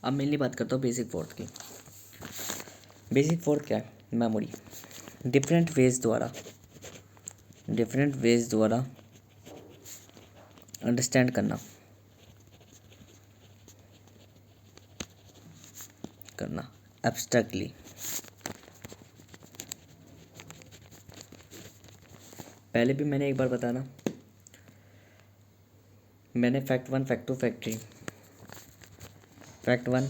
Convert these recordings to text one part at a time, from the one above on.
अब मेनली बात करता हूँ बेसिक फोर्थ की। बेसिक फोर्थ क्या है? मेमोरी। डिफरेंट वेज द्वारा अंडरस्टैंड करना एब्स्ट्रैक्टली। पहले भी मैंने एक बार बताना, मैंने fact 1, fact 2, fact 3, fact 1,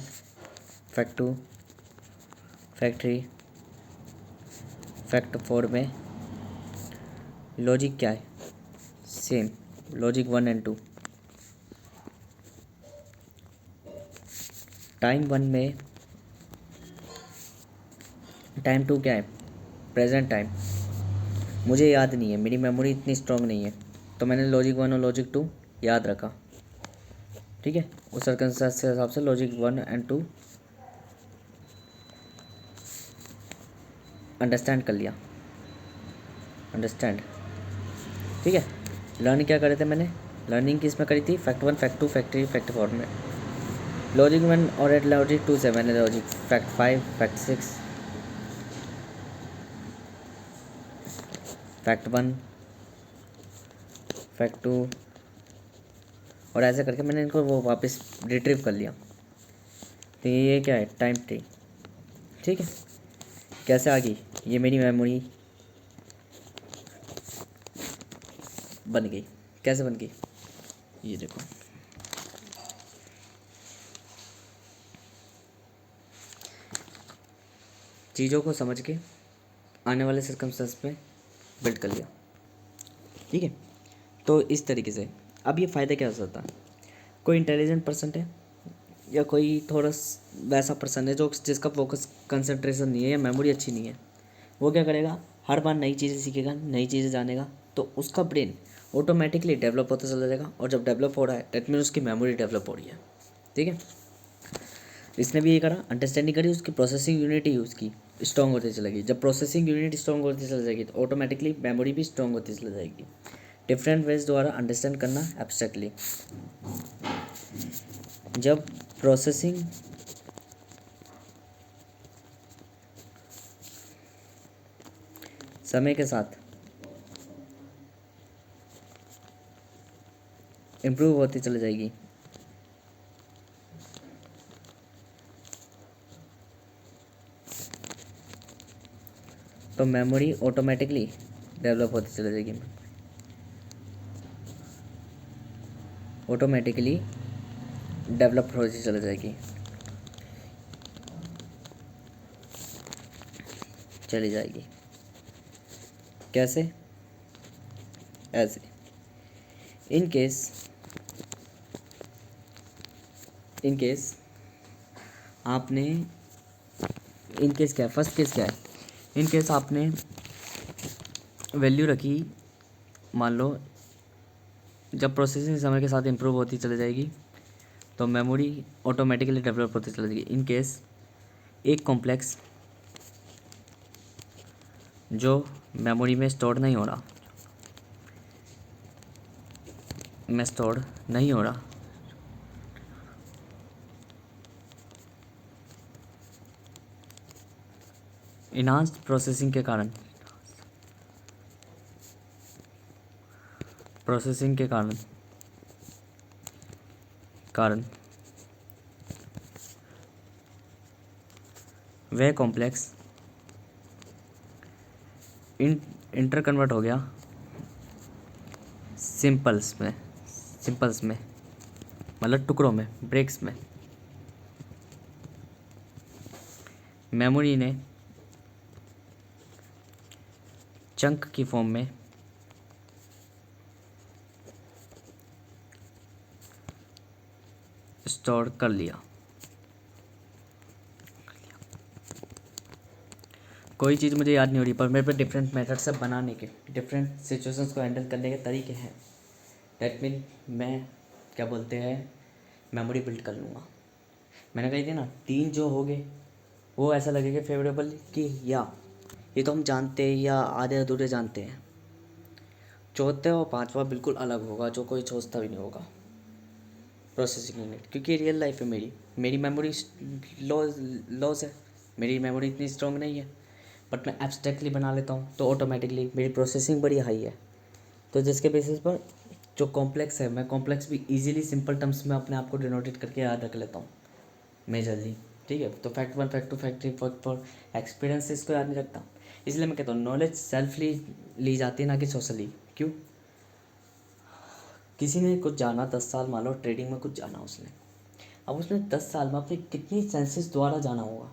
fact 2, fact 3, fact 4 में लॉजिक क्या है? Same logic 1 and 2। टाइम 1 में टाइम 2 क्या है? Present time. मुझे याद नहीं है, मेरी मेमोरी इतनी स्ट्रांग नहीं है, तो मैंने लॉजिक 1 और लॉजिक 2 याद रखा। ठीक है, उस सर्कमस्टेंस के हिसाब से लॉजिक 1 एंड 2 अंडरस्टैंड कर लिया। अंडरस्टैंड, ठीक है। लर्न क्या करे थे मैंने? लर्निंग किस में करी थी? फैक्ट 1, फैक्ट 2, फैक्ट 3, फैक्ट 4 में। लॉजिक 1 और एट लॉजिक 2 से मैंने logic fact 5, fact 6, fact 1, fact 2 और ऐसे करके मैंने इनको वो वापस रिट्रीव कर लिया। तो ये क्या है? Time tree. ठीक है, कैसे आ गई? ये मेरी मेमोरी बन गई। कैसे बन गई? ये देखो, चीज़ों को समझ के आने वाले सर्कमस्टेंस में बिल्ड कर लिया। ठीक है, तो इस तरीके से अब ये फ़ायदा क्या हो सकता है? कोई इंटेलिजेंट पर्सन है या कोई थोड़ा वैसा पर्सन है जो जिसका फोकस कंसंट्रेशन नहीं है या मेमोरी अच्छी नहीं है, वो क्या करेगा? हर बार नई चीज़ें सीखेगा, नई चीज़ें जानेगा, तो उसका ब्रेन ऑटोमेटिकली डेवलप होता चला जाएगा। और जब डेवलप हो रहा है दैट मीन उसकी मेमोरी डेवलप हो रही है। ठीक है, इसने भी ये करा, अंडरस्टैंडिंग करी, उसकी प्रोसेसिंग यूनिट ही उसकी स्ट्रॉन्ग होती चलेगी। जब प्रोसेसिंग यूनिट स्ट्रॉन्ग होती चली जाएगी तो ऑटोमेटिकली मेमोरी भी स्ट्रॉन्ग होती चली जाएगी। डिफरेंट वेज द्वारा अंडरस्टैंड करना एब्स्ट्रैक्टली। जब प्रोसेसिंग समय के साथ इम्प्रूव होती चली जाएगी, तो मेमोरी ऑटोमेटिकली डेवलप होती चली जाएगी। ऑटोमेटिकली डेवलप होती चली जाएगी, चली जाएगी। कैसे? ऐसे, इन केस आपने, इन केस क्या है? फर्स्ट केस क्या है? इन केस आपने वैल्यू रखी, मान लो जब प्रोसेसिंग समय के साथ इम्प्रूव होती चली जाएगी तो मेमोरी ऑटोमेटिकली डेवलप होती चली जाएगी। इन केस एक कॉम्प्लेक्स जो मेमोरी में स्टोर नहीं हो रहा, इन्हांस्ड प्रोसेसिंग के कारण वह कॉम्प्लेक्स इंटर कन्वर्ट हो गया सिंपल्स में, मतलब टुकड़ों में, ब्रेक्स में। मेमोरी ने चंक की फॉर्म में स्टोर कर लिया। कोई चीज़ मुझे याद नहीं हो रही पर मेरे पे डिफरेंट मेथड्स है बनाने के, डिफरेंट सिचुएशंस को हैंडल करने के तरीके हैं। दैट मीन मैं क्या बोलते हैं, मेमोरी बिल्ड कर लूँगा। मैंने कही थी ना, 3 जो हो गए वो ऐसा लगेगा फेवरेबल कि या ये तो हम जानते हैं या आधे अधूरे जानते हैं। चौथा और पांचवा बिल्कुल अलग होगा जो कोई सोचता भी नहीं होगा। प्रोसेसिंग यूनिट, क्योंकि रियल लाइफ है मेरी मेमोरी लॉस है, मेरी मेमोरी इतनी स्ट्रॉन्ग नहीं है, बट मैं एब्स्ट्रैक्टली बना लेता हूँ तो ऑटोमेटिकली मेरी प्रोसेसिंग बड़ी हाई है। तो जिसके बेसिस पर जो कॉम्प्लेक्स है, मैं कॉम्प्लेक्स भी इजीली सिंपल टर्म्स में अपने आप को डिनोटेट करके याद रख लेता हूँ मेजरली। ठीक है, तो fact 1, fact 2, fact 3, fact 4 experience से इसको याद नहीं रखता। इसलिए मैं कहता हूँ नॉलेज सेल्फली ली जाती है, ना कि सोशली। क्यों? किसी ने कुछ जाना 10 साल, मान लो ट्रेडिंग में कुछ जाना उसने, अब उसने 10 साल में अपनी कितनी सेंसेस द्वारा जाना होगा,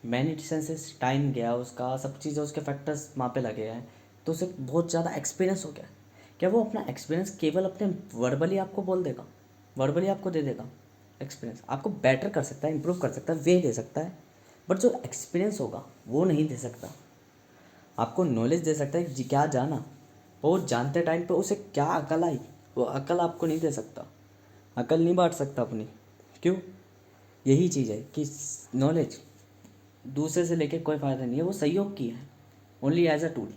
मैनी सेंसेस, टाइम गया उसका, सब चीज़ें उसके फैक्टर्स वहाँ पे लगे हैं, तो उसे बहुत ज़्यादा एक्सपीरियंस हो गया। क्या वो अपना एक्सपीरियंस केवल अपने वर्बली आपको बोल देगा, वर्बली आपको दे देगा? एक्सपीरियंस आपको बेटर कर सकता है, इंप्रूव कर सकता है, वे दे सकता है, बट जो एक्सपीरियंस होगा वो नहीं दे सकता। आपको नॉलेज दे सकता है कि क्या जाना, वो जानते टाइम पे उसे क्या अकल आई, वो अकल आपको नहीं दे सकता, अकल नहीं बांट सकता अपनी। क्यों? यही चीज़ है कि नॉलेज दूसरे से लेके कोई फ़ायदा नहीं है, वो सहयोग की है, only as a tool.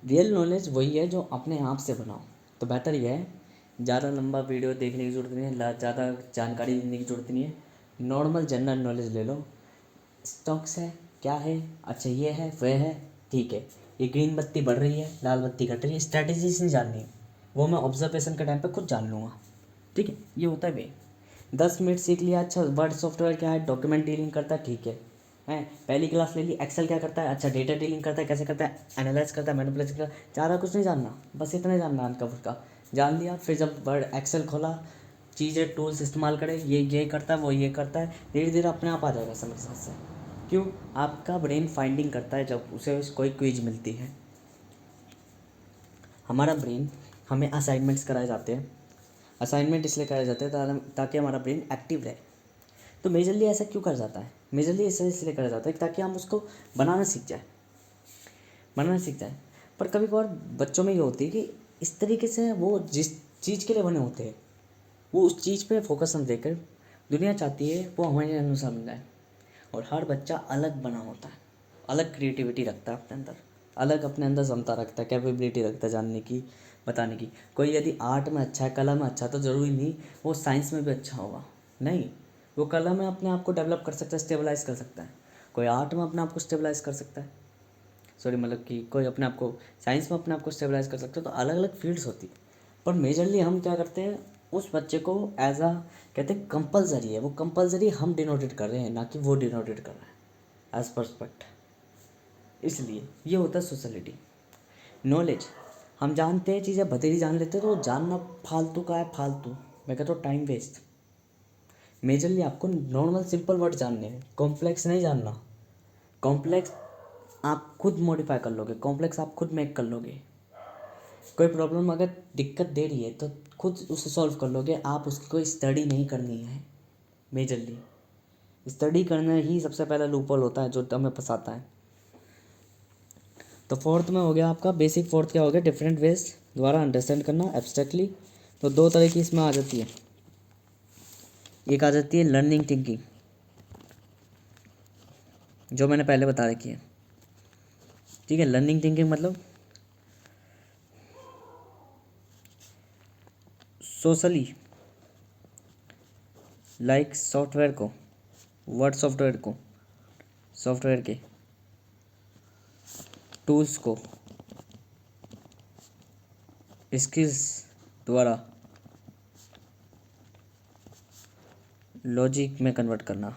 Real knowledge वही है जो अपने आप से बनाओ। तो बेहतर यह है, ज़्यादा लंबा वीडियो देखने की ज़रूरत नहीं है, ज़्यादा जानकारी लेने की ज़रूरत नहीं है, नॉर्मल जनरल नॉलेज ले लो। स्टॉक्स है, क्या है, अच्छा ये है, वह है, ठीक है, ये ग्रीन बत्ती बढ़ रही है, लाल बत्ती घट रही है, स्ट्रैटेजीज नहीं जाननी है, वो मैं ऑब्जर्वेशन के टाइम पे खुद जान लूँगा। ठीक है, ये होता है वे। 10 मिनट सीख लिया, अच्छा वर्ड सॉफ्टवेयर क्या है, डॉक्यूमेंट डीलिंग करता है, ठीक है, हैं, पहली क्लास ले ली, एक्सेल क्या करता है, अच्छा डेटा डीलिंग करता है, कैसे करता है, एनालाइज करता है, मैनिपुलेट करता है, ज़्यादा कुछ नहीं जानना, बस इतना जानना अनकवर का जान लिया। फिर जब वर्ड एक्सेल खोला, चीज़ें टूल्स इस्तेमाल करें, ये करता है, वो ये करता है, धीरे धीरे अपने आप आ जाएगा समझ से। क्यों? आपका ब्रेन फाइंडिंग करता है जब उसे कोई क्विज मिलती है। हमारा ब्रेन, हमें असाइनमेंट्स कराए जाते हैं, असाइनमेंट इसलिए कराए जाते हैं ताकि हमारा ब्रेन एक्टिव रहे। तो मेजरली ऐसा क्यों कर जाता है? मेजरली ऐसा इसलिए करा जाता है ताकि हम उसको बनाना सीख जाए, बनाना सीख जाए। पर कभी कभार बच्चों में ये होती है कि इस तरीके से वो जिस चीज़ के लिए बने होते हैं, वो उस चीज़ पे फोकस हम देकर, दुनिया चाहती है वो हमारे अनुसार बन जाए। और हर बच्चा अलग बना होता है, अलग क्रिएटिविटी रखता है अपने अंदर, अलग अपने अंदर क्षमता रखता है, कैपेबिलिटी रखता है जानने की, बताने की। कोई यदि आर्ट में अच्छा है, कला में अच्छा है, तो ज़रूरी नहीं वो साइंस में भी अच्छा होगा, नहीं। वो कला में अपने आप को डेवलप कर सकता है, स्टेबलाइज कर सकता है। कोई आर्ट में अपने आप को स्टेबलाइज कर सकता है, सॉरी मतलब कि कोई अपने आप को साइंस में अपने आप को स्टेबलाइज कर सकते हो। तो अलग अलग फील्ड्स होती है। पर मेजरली हम क्या करते हैं, उस बच्चे को एज अ कहते हैं कंपलसरी है, वो कंपलसरी हम डिनोटेड कर रहे हैं, ना कि वो डिनोटेड कर रहा है एज परस्पेक्ट। इसलिए ये होता है सोशलिटी। नॉलेज, हम जानते हैं चीज़ें बतेरी जान लेते हैं, तो वो जानना फालतू का है, फालतू, मैं कहता हूँ टाइम वेस्ट। मेजरली आपको नॉर्मल सिंपल वर्ड जानने हैं, कॉम्प्लेक्स नहीं जानना। कॉम्प्लेक्स आप खुद मॉडिफाई कर लोगे, कॉम्प्लेक्स आप खुद मेक कर लोगे। कोई प्रॉब्लम अगर दिक्कत दे रही है तो खुद उसे सॉल्व कर लोगे, आप उसकी कोई स्टडी नहीं करनी है। मेजरली स्टडी करना ही सबसे पहला लूपहोल होता है जो हमें फंसाता है। तो फोर्थ में हो गया आपका बेसिक, फोर्थ क्या हो गया, डिफरेंट वेज द्वारा अंडरस्टैंड करना एब्स्ट्रैक्टली। तो दो तरह की इसमें आ जाती है, एक आ जाती है लर्निंग थिंकिंग, जो मैंने पहले बता रखी है। ठीक है, लर्निंग थिंकिंग मतलब सोशली लाइक सॉफ्टवेयर को, वर्ड सॉफ्टवेयर के टूल्स को स्किल्स द्वारा लॉजिक में कन्वर्ट करना।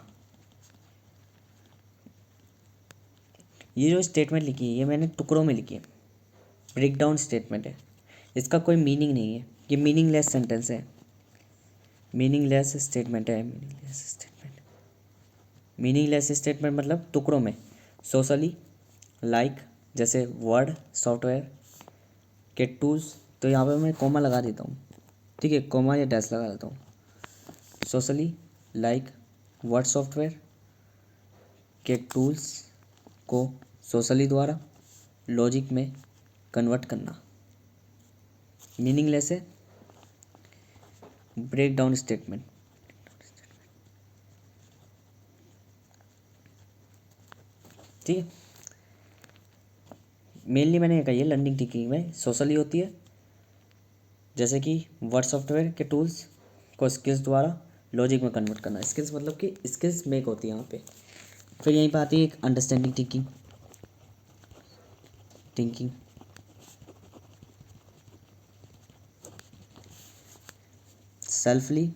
ये जो स्टेटमेंट लिखी है ये मैंने टुकड़ों में लिखी है, ब्रेक डाउन स्टेटमेंट है, इसका कोई मीनिंग नहीं है, ये मीनिंगलेस सेंटेंस है, मीनिंगलेस स्टेटमेंट है, मीनिंगलेस स्टेटमेंट मतलब टुकड़ों में। सोशली लाइक जैसे वर्ड सॉफ्टवेयर के टूल्स, तो यहाँ पे मैं कॉमा लगा देता हूँ, ठीक है, कॉमा या डैश लगा देता हूँ। सोशली लाइक वर्ड सॉफ्टवेयर के टूल्स को सोशली द्वारा लॉजिक में कन्वर्ट करना। मीनिंगलेस है, ब्रेक डाउन स्टेटमेंट। ठीक है, मेनली मैंने ये कही है लर्निंग थिंकिंग में सोशली होती है, जैसे कि वर्ड सॉफ्टवेयर के टूल्स को स्किल्स द्वारा लॉजिक में कन्वर्ट करना। स्किल्स मतलब कि स्किल्स मेक होती है यहाँ पे। फिर यहीं पर आती है एक understanding thinking. Thinking selfly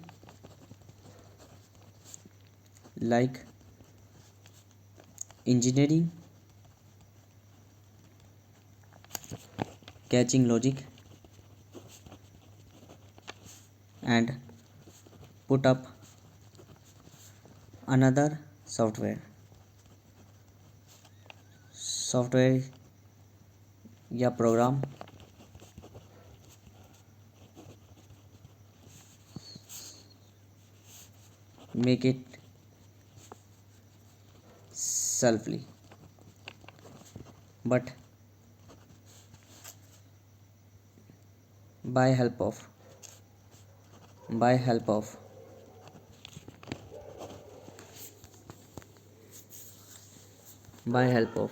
like engineering, catching logic and put up another software या program make it selfly but by help of by help of by help of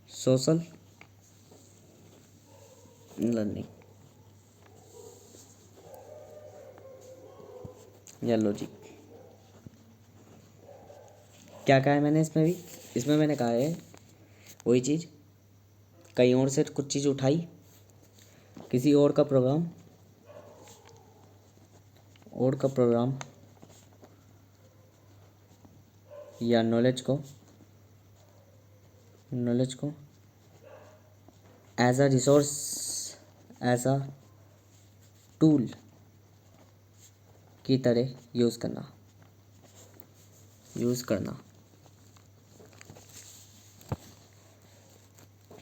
social learning या लॉजिक। क्या कहा है मैंने इसमें भी? इसमें मैंने कहा है वही चीज़, कहीं और से कुछ चीज़ उठाई, किसी और का प्रोग्राम या नॉलेज को as a resource, as a tool की तरह यूज़ करना।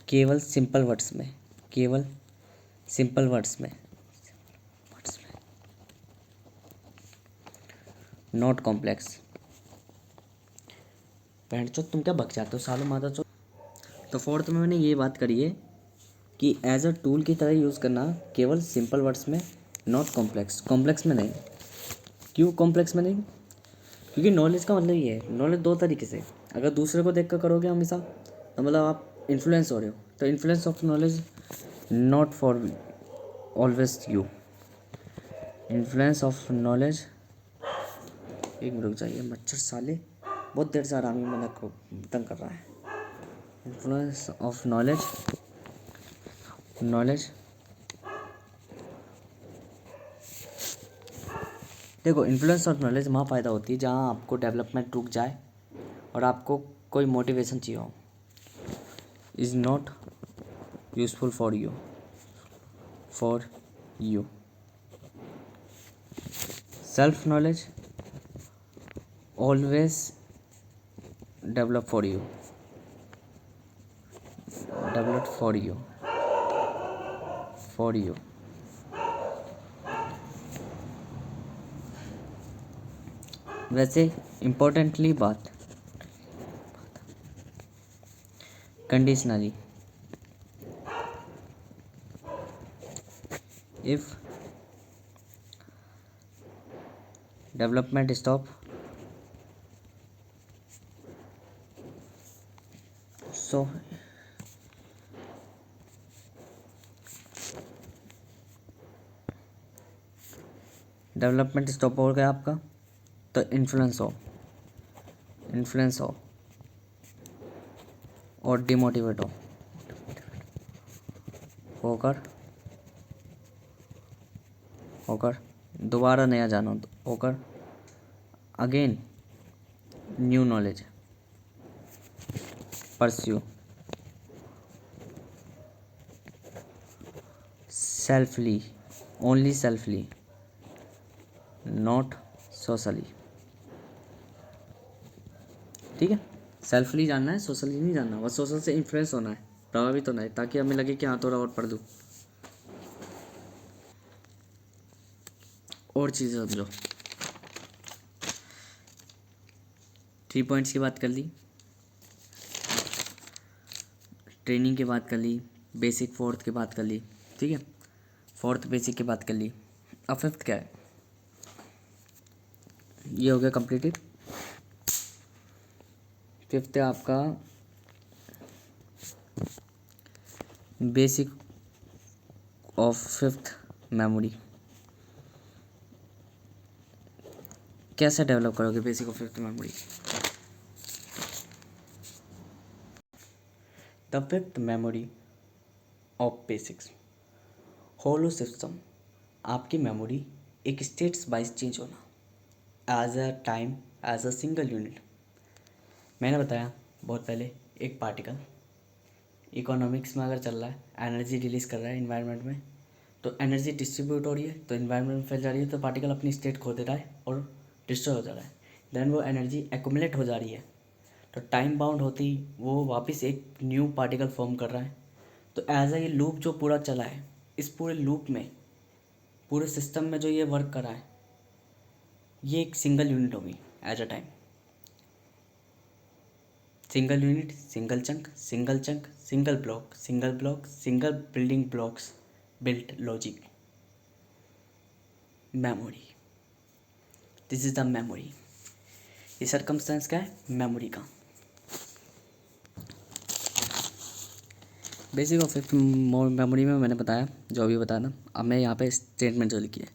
केवल सिंपल वर्ड्स में नॉट कॉम्प्लेक्स। बहन चो तुम क्या बक जाते हो सालों माता चो। तो फोर्थ में मैंने ये बात करी है कि एज अ टूल की तरह यूज़ करना, केवल सिंपल वर्ड्स में, नॉट कॉम्प्लेक्स में नहीं। क्यों कॉम्प्लेक्स में नहीं? क्योंकि नॉलेज का मतलब ये है, नॉलेज दो तरीके से, अगर दूसरे को देख कर करोगे हमेशा तो मतलब आप इन्फ्लुएंस हो रहे हो। तो influence of knowledge not for always you. Influence of knowledge, एक मिनट रुक जाइए, मच्छर साले बहुत देर से आराम में मना को तंग कर रहा है। इन्फ्लुएंस ऑफ नॉलेज देखो, इन्फ्लुएंस ऑफ नॉलेज वहाँ फ़ायदा होती है जहाँ आपको डेवलपमेंट रुक जाए और आपको कोई मोटिवेशन चाहिए हो। Is not useful for you. Self knowledge always develop for you. वैसे इम्पोर्टेंटली बात, conditionally, if development stop so development stop हो गया आपका, तो इन्फ्लुएंस हो और डिमोटिवेट होकर दोबारा नया जानो होकर again new knowledge pursue only selfly not socially. ठीक है, सेल्फली जानना है, सोशली नहीं जानना। बस सोशल से इन्फ्लुएंस होना है, प्रभावित होना है, ताकि हमें लगे कि हाँ थोड़ा और पढ़ दूँ। और चीज़ें समझो। 3 पॉइंट्स की बात कर ली, ट्रेनिंग की बात कर ली, बेसिक फोर्थ की बात कर ली। ठीक है, फोर्थ बेसिक की बात कर ली। अब फिफ्थ क्या है? ये हो गया कंप्लीटेड। फिफ्थ है आपका बेसिक ऑफ फिफ्थ मेमोरी। कैसे डेवलप करोगे basic of fifth memory? The fifth memory of basics hollow system, आपकी मेमोरी एक स्टेट्स वाइज चेंज होना as a time as a single unit. मैंने बताया बहुत पहले, एक पार्टिकल इकोनॉमिक्स में अगर चल रहा है, एनर्जी रिलीज़ कर रहा है इन्वायरमेंट में, तो एनर्जी डिस्ट्रीब्यूट हो रही है, तो इन्वायरमेंट में फैल जा रही है, तो पार्टिकल अपनी स्टेट खो दे रहा है और डिस्ट्रॉय हो जा रहा है। देन वो एनर्जी एक्यूमुलेट हो जा रही है, तो टाइम बाउंड होती वो वापस एक न्यू पार्टिकल फॉर्म कर रहा है। तो एज अ ये लूप जो पूरा चला है, इस पूरे लूप में, पूरे सिस्टम में जो ये वर्क कर रहा है, ये एक सिंगल यूनिट होगी as a time. Single unit, single chunk, single chunk, single block, single block, single building blocks built logic memory. This is the memory. ये सर्कमस्टेंस क्या है? मेमोरी का। बेसिक ऑफ फिफ्थ मेमोरी में मैंने बताया जो अभी बताया ना। अब मैं यहाँ पे स्टेटमेंट जो लिखी है,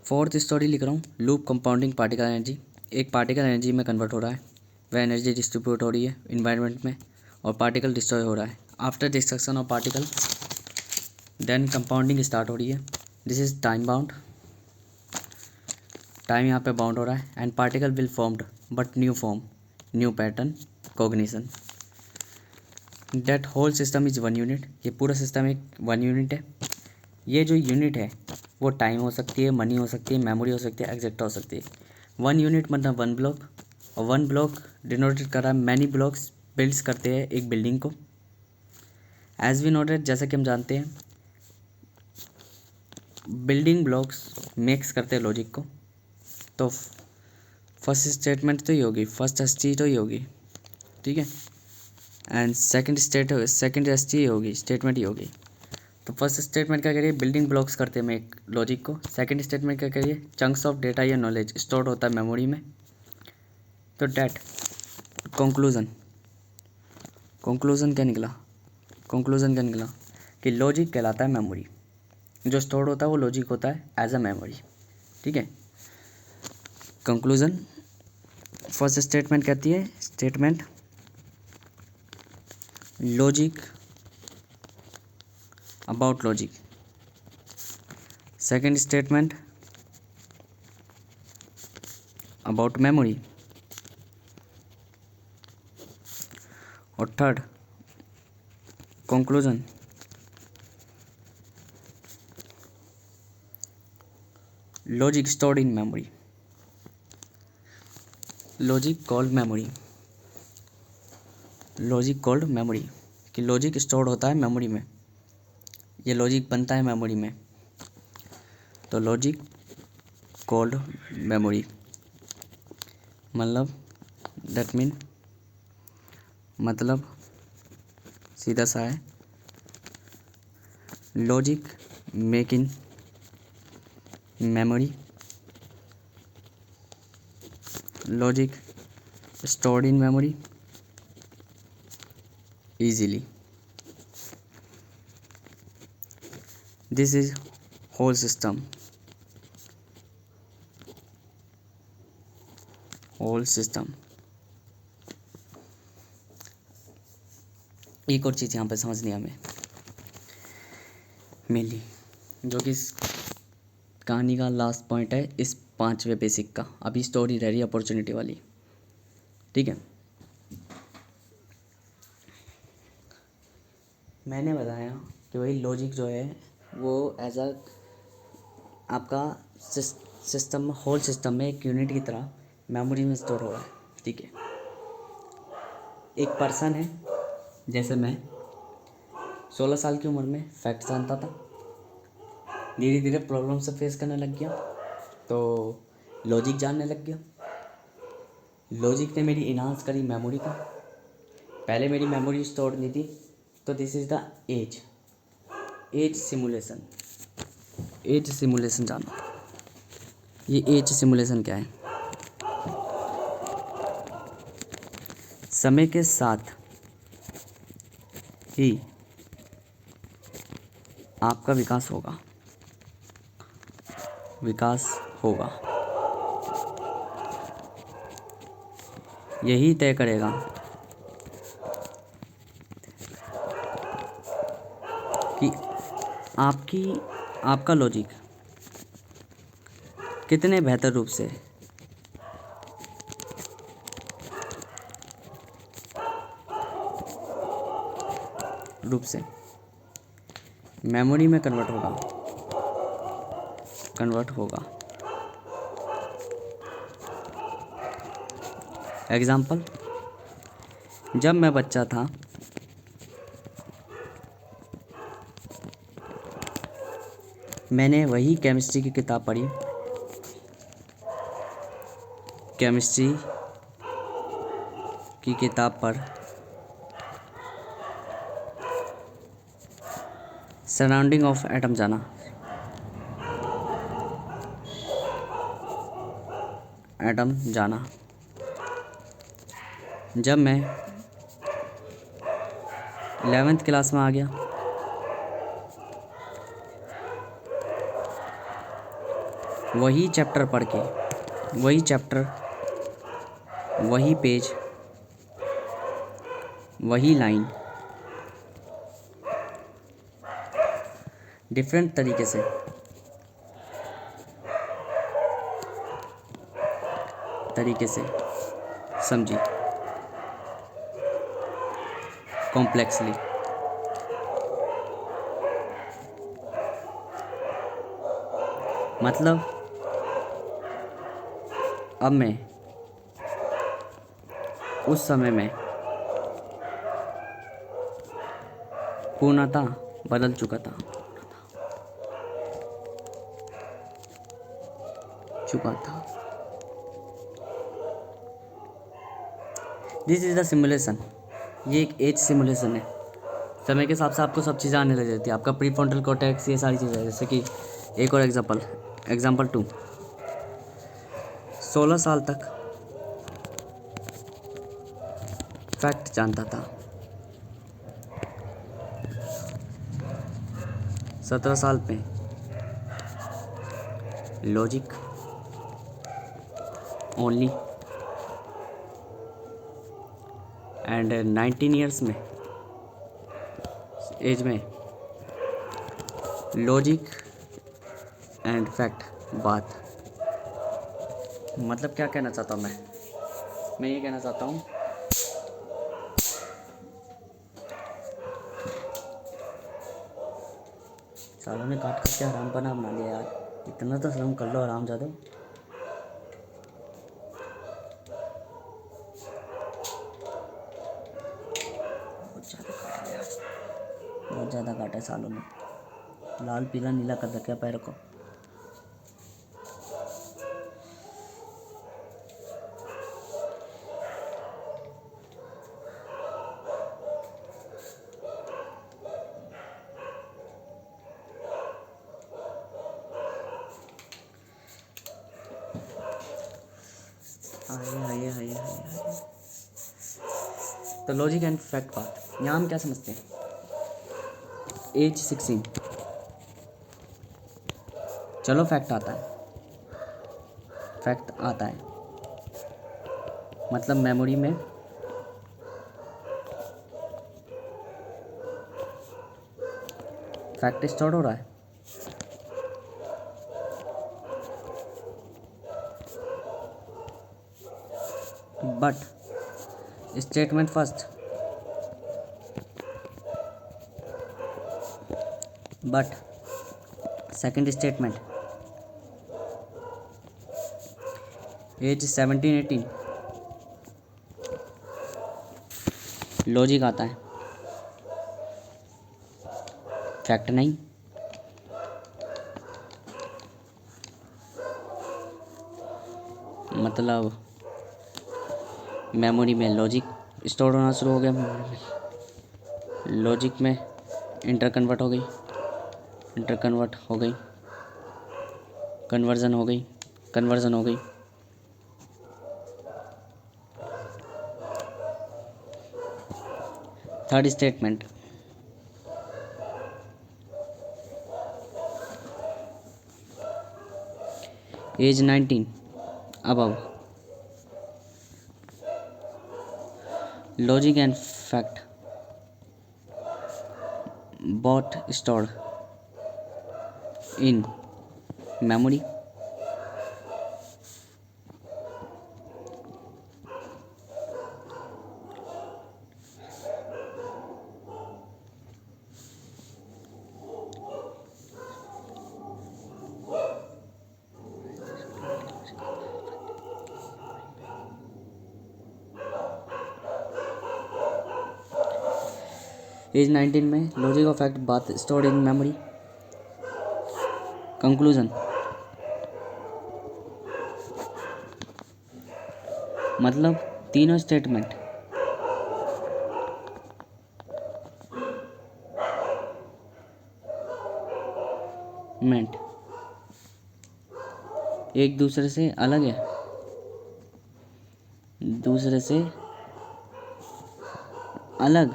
फोर्थ स्टोरी लिख रहा हूँ। लूप कंपाउंडिंग पार्टिकल एनर्जी, एक पार्टिकल एनर्जी में कन्वर्ट हो रहा है, वह एनर्जी डिस्ट्रीब्यूट हो रही है इन्वायरमेंट में और पार्टिकल डिस्ट्रॉय हो रहा है। After destruction of particle then compounding start हो रही है। This is time bound, time यहाँ पे बाउंड हो रहा है। And particle will formed but new form, new pattern, cognition. That whole system is one unit, ये पूरा सिस्टम एक वन यूनिट है। ये जो यूनिट है वो टाइम हो सकती है, मनी हो सकती है, मेमोरी हो सकती है, एग्जैक्ट हो सकती है। वन यूनिट मतलब वन ब्लॉक, और वन ब्लॉक डिनोटेड कर रहा है मैनी ब्लॉक्स बिल्ड्स करते हैं एक बिल्डिंग को। एज वी नोटेड, जैसा कि हम जानते हैं, बिल्डिंग ब्लॉक्स मेक्स करते हैं लॉजिक को। तो फर्स्ट स्टेटमेंट तो ही होगी, फर्स्ट एसटी तो ही होगी, ठीक है। एंड सेकंड एसटी होगी, स्टेटमेंट ही होगी। तो फर्स्ट स्टेटमेंट क्या करिए, बिल्डिंग ब्लॉक्स करते हैं मेक लॉजिक को। सेकंड स्टेटमेंट क्या करिए, चंक्स ऑफ डेटा या नॉलेज स्टोर्ड होता है मेमोरी में। तो डैट कंक्लूजन, कंक्लूजन क्या निकला, कंक्लूजन क्या निकला कि लॉजिक कहलाता है मेमोरी। जो स्टोर्ड होता है वो लॉजिक होता है एज अ मेमोरी, ठीक है। कंक्लूजन, फर्स्ट स्टेटमेंट कहती है, statement logic about logic. Second statement about memory. और third conclusion logic stored in memory, logic called memory, logic called memory, कि लॉजिक स्टोर्ड होता है मेमोरी में, ये लॉजिक बनता है मेमोरी में। तो लॉजिक कॉल्ड मेमोरी मतलब दैट मीन, मतलब सीधा सा है, logic make in memory, logic stored in memory easily. This is whole system, whole system. एक और चीज़ यहाँ पे समझनी है हमें मेनली, जो कि इस कहानी का लास्ट पॉइंट है इस पांचवे बेसिक का। अभी स्टोरी रह रही है अपॉर्चुनिटी वाली, ठीक है। मैंने बताया कि भाई लॉजिक जो है वो एज अ आपका सिस्टम, होल सिस्टम में एक यूनिट की तरह मेमोरी में स्टोर हो रहा है, ठीक है। एक पर्सन है, जैसे मैं 16 साल की उम्र में फैक्ट जानता था, धीरे धीरे प्रॉब्लम से फेस करने लग गया, तो लॉजिक जानने लग गया। लॉजिक ने मेरी इन्हांस करी मेमोरी को। पहले मेरी मेमोरी स्टोर नहीं थी, तो this is the age simulation. Age simulation जानो, ये एज सिमुलेशन क्या है? समय के साथ ही आपका विकास होगा, विकास होगा। यही तय करेगा कि आपका लॉजिक कितने बेहतर रूप से मेमोरी में कन्वर्ट होगा। एग्जाम्पल, जब मैं बच्चा था मैंने वही केमिस्ट्री की किताब पढ़ी, केमिस्ट्री की किताब पर सराउंडिंग ऑफ एटम जाना। जब मैं 11th क्लास में आ गया वही चैप्टर पढ़ के, वही पेज, वही लाइन डिफरेंट तरीके से समझी, कॉम्प्लेक्सली। मतलब अब मैं उस समय में पूर्णतः बदल चुका था। This is the simulation. ये एक एज सिमुलेशन है। समय के हिसाब से आपको सब चीज़ें आने लग जाती है, आपका प्री फ्रंटल कॉर्टेक्स, ये सारी चीज़ें। जैसे कि एक और एग्जाम्पल 2, 16 साल तक फैक्ट जानता था, 17 साल पे लॉजिक ओनली, एंड 19 ईयर्स में एज में लॉजिक एंड फैक्ट बात। मतलब क्या कहना चाहता हूँ मैं ये कहना चाहता हूँ सालों ने काट करके आराम बना बना लिया यार, इतना तो शर्म कर लो आराम ज़्यादा। बहुत ज़्यादा काटा है सालों ने, लाल पीला नीला कर रखा पैर को। आइए। तो लॉजिक एंड फैक्ट पार्ट, यहाँ हम क्या समझते हैं? एज 16, चलो फैक्ट आता है, मतलब मेमोरी में फैक्ट स्टोर हो रहा है। But statement first, but second statement, age 17-18 logic आता है, फैक्ट नहीं। मतलब मेमोरी में लॉजिक स्टोर होना शुरू हो गया, मेमोरी में लॉजिक में इंटरकन्वर्ट हो गई, कन्वर्जन हो गई। Third statement, age 19 above logic and fact both stored in memory. Age 19 में लॉजिक ऑफ फैक्ट बात स्टोर्ड इन मेमोरी। कंक्लूजन, मतलब तीनों स्टेटमेंट एक दूसरे से अलग है, दूसरे से अलग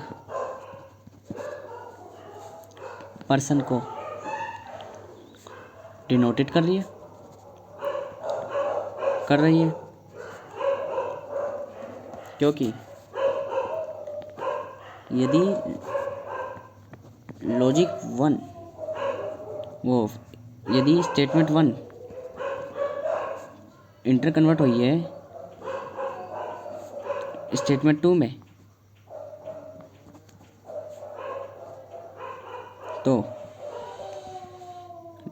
पर्सन को डिनोटेड कर रही है क्योंकि यदि लॉजिक वन यदि स्टेटमेंट वन इंटर कन्वर्ट हुई है स्टेटमेंट टू में, तो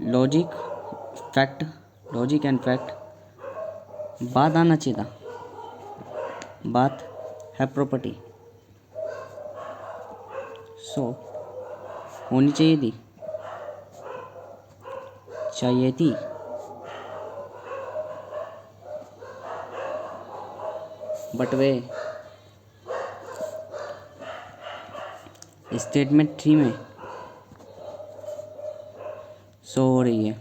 लॉजिक एंड फैक्ट बात आना चाहिए था, बात है प्रॉपर्टी, सो होनी चाहिए थी बट वे स्टेटमेंट थ्री में शो हो रही है।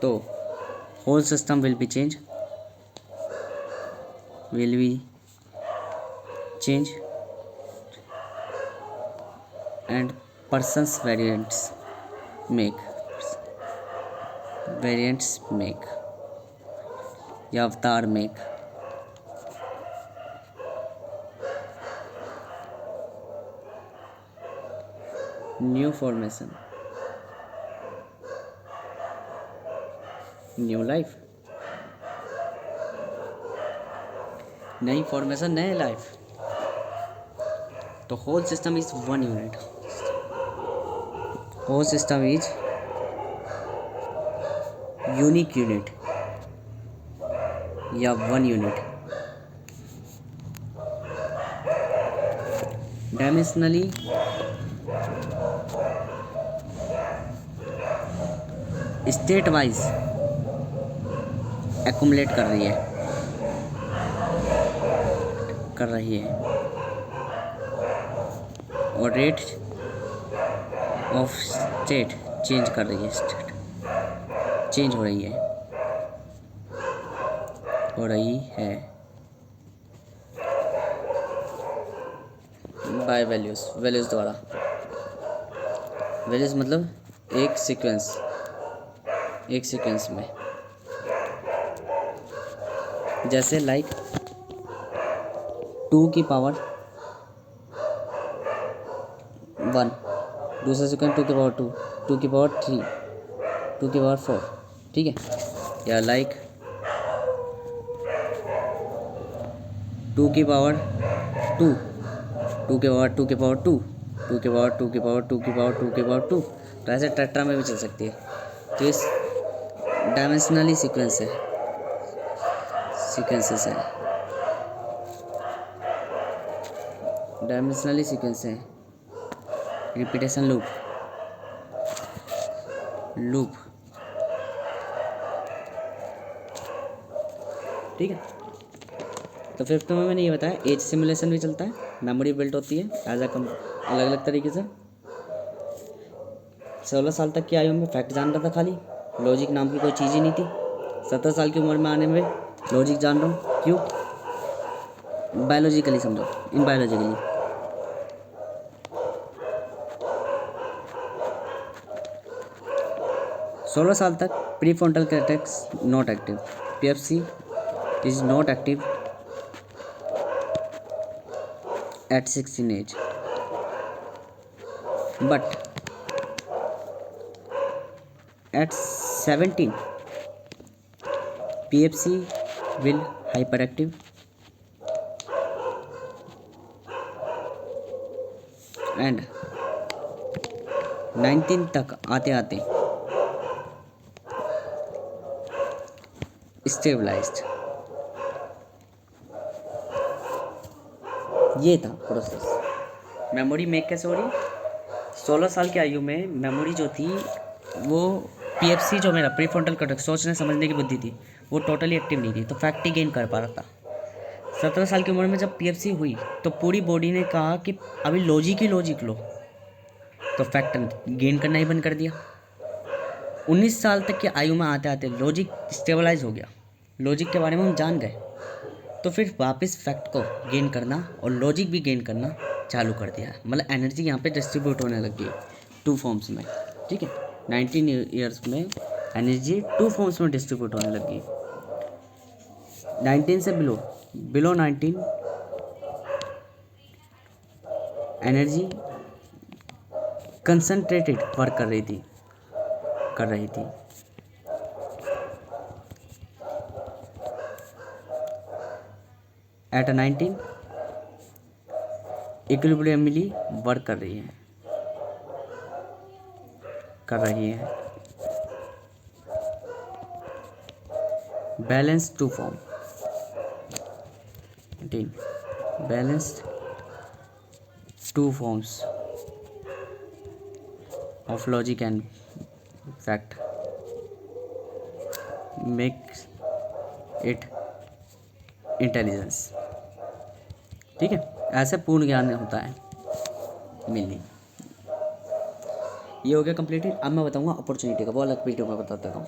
तो whole system will be change and persons variants make या अवतार make new formation, new life, नई फॉर्मेशन, नए लाइफ। तो whole system is one unit, whole system is unique unit या one unit. Dimensionally state wise accumulate कर रही है और रेट ऑफ स्टेट चेंज कर रही है, चेंज हो रही है बाय वैल्यूज द्वारा। वैल्यूज मतलब एक सीक्वेंस में, जैसे लाइक 2 की पावर 1, दूसरा सीक्वेंस 2 की पावर 2, 2 की पावर 3, 2 की पावर 4, ठीक है। या लाइक 2 की पावर 2, 2 की पावर 2 की पावर 2, 2 की पावर 2 की पावर 2 की पावर 2 की पावर 2। तो ऐसे टेट्रा में भी चल सकती है। तो इस डायमेंशनली सीक्वेंसेस है, डायमेंशनली सीक्वेंस है, रिपीटेशन लूप, ठीक है। तो फिफ्थ में मैंने ये बताया एज सिमुलेशन भी चलता है, मेमोरी बिल्ट होती है एज अलग अलग तरीके से। 16 साल तक की आयु में फैक्ट जान रहा था, खाली लॉजिक नाम की कोई चीज़ ही नहीं थी। 17 साल की उम्र में आने में लॉजिक जान रहा हूँ, क्यों? बायोलॉजिकली समझो, इन बायोलॉजिकली। 16 साल तक pre frontal cortex not active, PFC is not active at 16 age, but at 17 PFC will hyperactive and 19 तक आते आते स्टेबलाइज्ड। ये था प्रोसेस। मेमोरी मेक कैसे हो रही? 16 साल की आयु में मेमोरी जो थी वो PFC जो मेरा प्री फ्रंटल कॉर्टेक्स सोचने समझने की बुद्धि थी वो टोटली एक्टिव नहीं थी, तो फैक्ट ही गेन कर पा रहा था। 17 साल की उम्र में जब PFC हुई तो पूरी बॉडी ने कहा कि अभी लॉजिक लो, तो फैक्ट गेन करना ही बंद कर दिया। 19 साल तक की आयु में आते आते लॉजिक स्टेबलाइज हो गया, लॉजिक के बारे में हम जान गए, तो फिर वापस फैक्ट को गेन करना और लॉजिक भी गेन करना चालू कर दिया। मतलब एनर्जी यहाँ पे डिस्ट्रीब्यूट होने लगी 2 फॉर्म्स में, ठीक है। 19 ईयर्स में एनर्जी 2 फॉर्म्स में डिस्ट्रीब्यूट होने लगी। 19 से बिलो 19 एनर्जी कंसंट्रेटेड वर्क कर रही थी। एट 19 इक्विलिब्रियमली वर्क कर रही है। Balance 2 form, balanced 2 forms of logic and fact makes it intelligence। ठीक है, ऐसे पूर्ण ज्ञान होता है मीनिंग। ये हो गया कंप्लीटेड। अब मैं बताऊंगा अपॉर्चुनिटी का, वो अलग वीडियो में बताता हूँ।